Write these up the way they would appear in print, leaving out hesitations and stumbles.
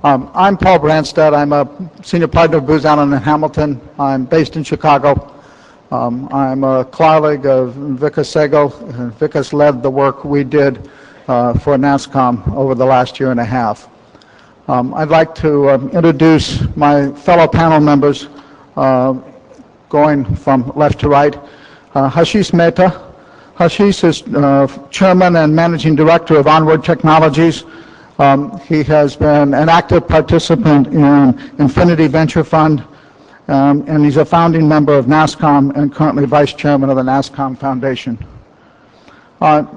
I'm Paul Branstad. I'm a senior partner of Booz, Allen & Hamilton. I'm based in Chicago. I'm a colleague of Vikas Sehgal. Vikas led the work we did for NASSCOM over the last year and a half. I'd like to introduce my fellow panel members, going from left to right. Hashish Mehta. Hashish is Chairman and Managing Director of Onward Technologies. He has been an active participant in Infinity Venture Fund, and he's a founding member of NASSCOM and currently Vice Chairman of the NASSCOM Foundation.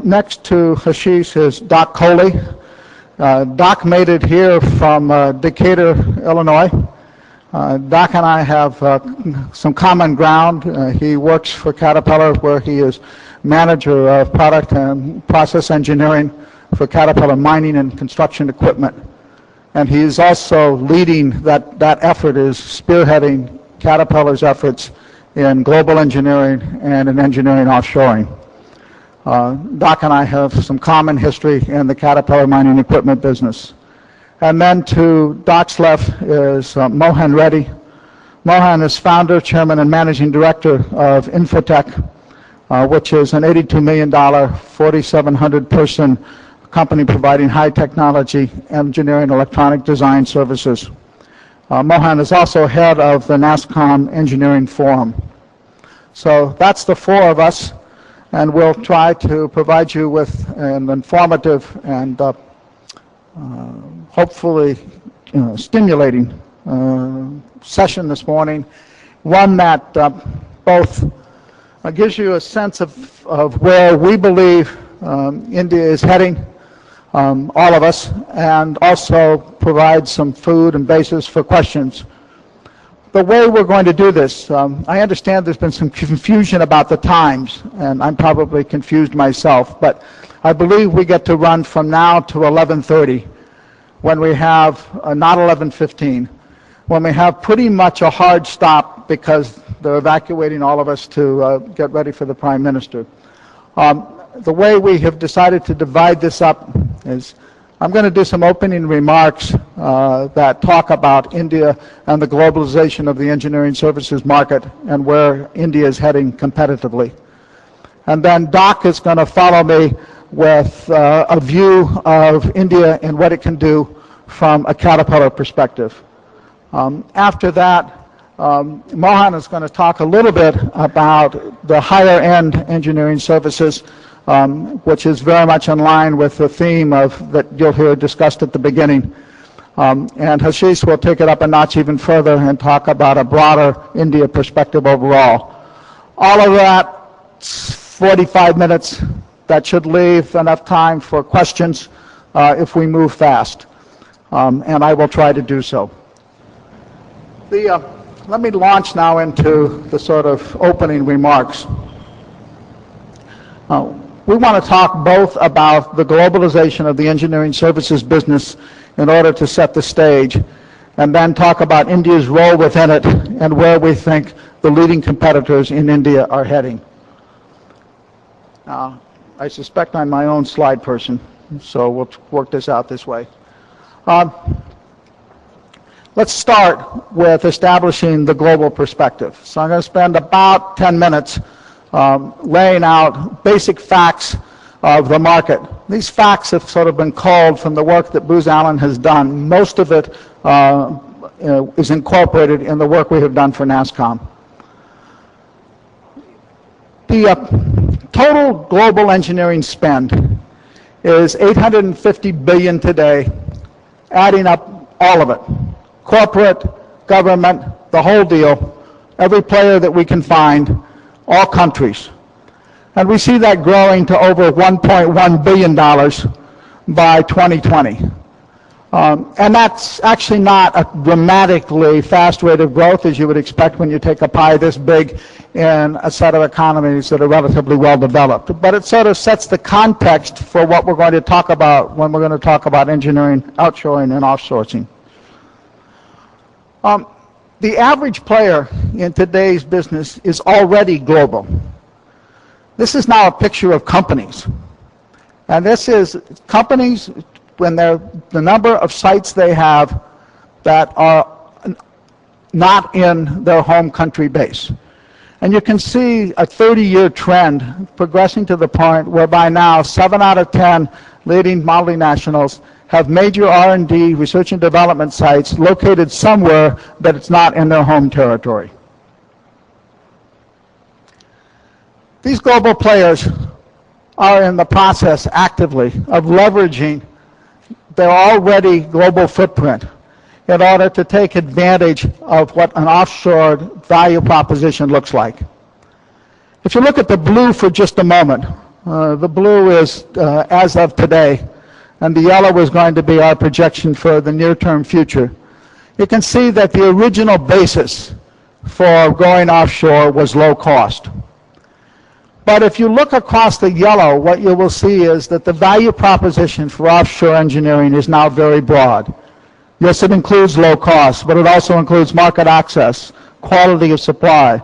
Next to Hashish is Doc Coley. Doc made it here from Decatur, Illinois. Doc and I have some common ground. He works for Caterpillar, where he is manager of product and process engineering for Caterpillar mining and construction equipment. And he is also leading that effort, is spearheading Caterpillar's efforts in global engineering and in engineering offshoring. Doc and I have some common history in the Caterpillar mining equipment business. And then to Doc's left is Mohan Reddy. Mohan is founder, chairman, and managing director of Infotech, which is an $82 million, 4,700-person company providing high technology engineering electronic design services. Mohan is also head of the NASSCOM Engineering Forum. So that's the four of us, and we'll try to provide you with an informative and hopefully stimulating session this morning, one that both gives you a sense of where we believe India is heading, all of us, and also provide some food and basis for questions. The way we're going to do this, I understand there's been some confusion about the times, and I'm probably confused myself, but I believe we get to run from now to 11:30, when we have, not 11:15, when we have pretty much a hard stop because they're evacuating all of us to get ready for the Prime Minister. The way we have decided to divide this up is I'm going to do some opening remarks that talk about India and the globalization of the engineering services market and where India is heading competitively. And then Doc is going to follow me with a view of India and what it can do from a Caterpillar perspective. After that, Mohan is going to talk a little bit about the higher end engineering services, which is very much in line with the theme that you'll hear discussed at the beginning. And Hashish will take it up a notch even further and talk about a broader India perspective overall. All of that, 45 minutes, that should leave enough time for questions if we move fast. And I will try to do so. Let me launch now into the sort of opening remarks. We want to talk both about the globalization of the engineering services business in order to set the stage, and then talk about India's role within it and where we think the leading competitors in India are heading. I suspect I'm my own slide person, so we'll work this out this way. Let's start with establishing the global perspective. So I'm going to spend about 10 minutes laying out basic facts of the market. These facts have sort of been culled from the work that Booz Allen has done. Most of it is incorporated in the work we have done for NASSCOM. The total global engineering spend is $850 billion today, adding up all of it. Corporate, government, the whole deal, every player that we can find, all countries. And we see that growing to over $1.1 billion by 2020. And that's actually not a dramatically fast rate of growth as you would expect when you take a pie this big in a set of economies that are relatively well developed. But it sort of sets the context for what we're going to talk about when we're going to talk about engineering, outshoring, and offsourcing. The average player in today's business is already global. This is now a picture of companies. And this is companies, when the number of sites they have that are not in their home country base. And you can see a 30-year trend progressing to the point whereby now 7 out of 10 leading multinationals have major R&D, research and development sites located somewhere that it's not in their home territory. These global players are in the process actively of leveraging their already global footprint in order to take advantage of what an offshore value proposition looks like. If you look at the blue for just a moment, the blue is as of today, and the yellow is going to be our projection for the near-term future. You can see that the original basis for going offshore was low cost. But if you look across the yellow, what you will see is that the value proposition for offshore engineering is now very broad. Yes, it includes low cost, but it also includes market access, quality of supply,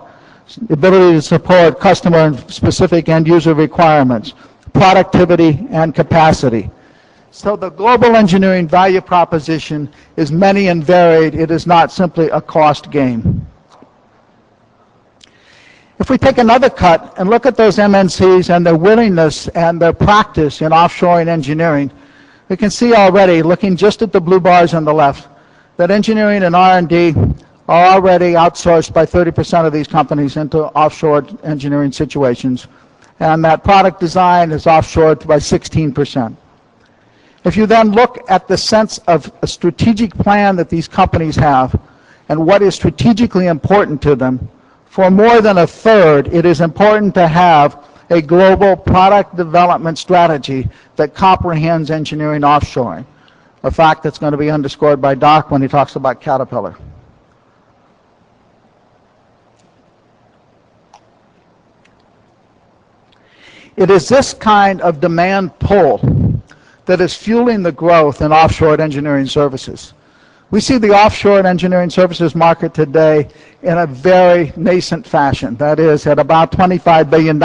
ability to support customer and specific end-user requirements, productivity, and capacity. So the global engineering value proposition is many and varied. It is not simply a cost game. If we take another cut and look at those MNCs and their willingness and their practice in offshoring engineering, we can see already, looking just at the blue bars on the left, that engineering and R&D are already outsourced by 30% of these companies into offshore engineering situations, and that product design is offshored by 16%. If you then look at the sense of a strategic plan that these companies have and what is strategically important to them, for more than a third, it is important to have a global product development strategy that comprehends engineering offshoring, a fact that's going to be underscored by Doc when he talks about Caterpillar. It is this kind of demand pull that is fueling the growth in offshore engineering services. We see the offshore engineering services market today in a very nascent fashion. That is, at about $25 billion.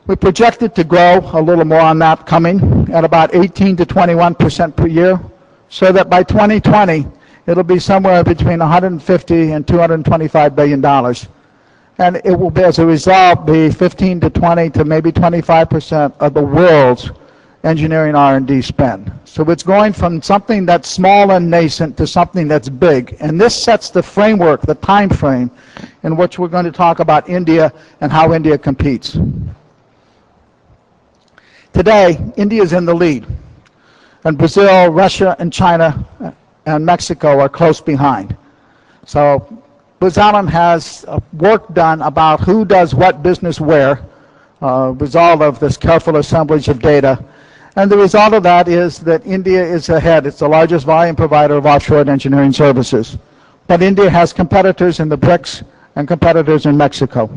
We project it to grow a little more on that coming at about 18 to 21% per year, so that by 2020, it'll be somewhere between 150 and $225 billion. And it will be, as a result, be 15 to 20 to maybe 25% of the world's engineering R&D spend. So it's going from something that's small and nascent to something that's big. And this sets the framework, the time frame, in which we're going to talk about India and how India competes. Today, India is in the lead. And Brazil, Russia, and China and Mexico are close behind. So Booz Allen has work done about who does what business where, result of this careful assemblage of data. And the result of that is that India is ahead. It's the largest volume provider of offshore engineering services. But India has competitors in the BRICS and competitors in Mexico.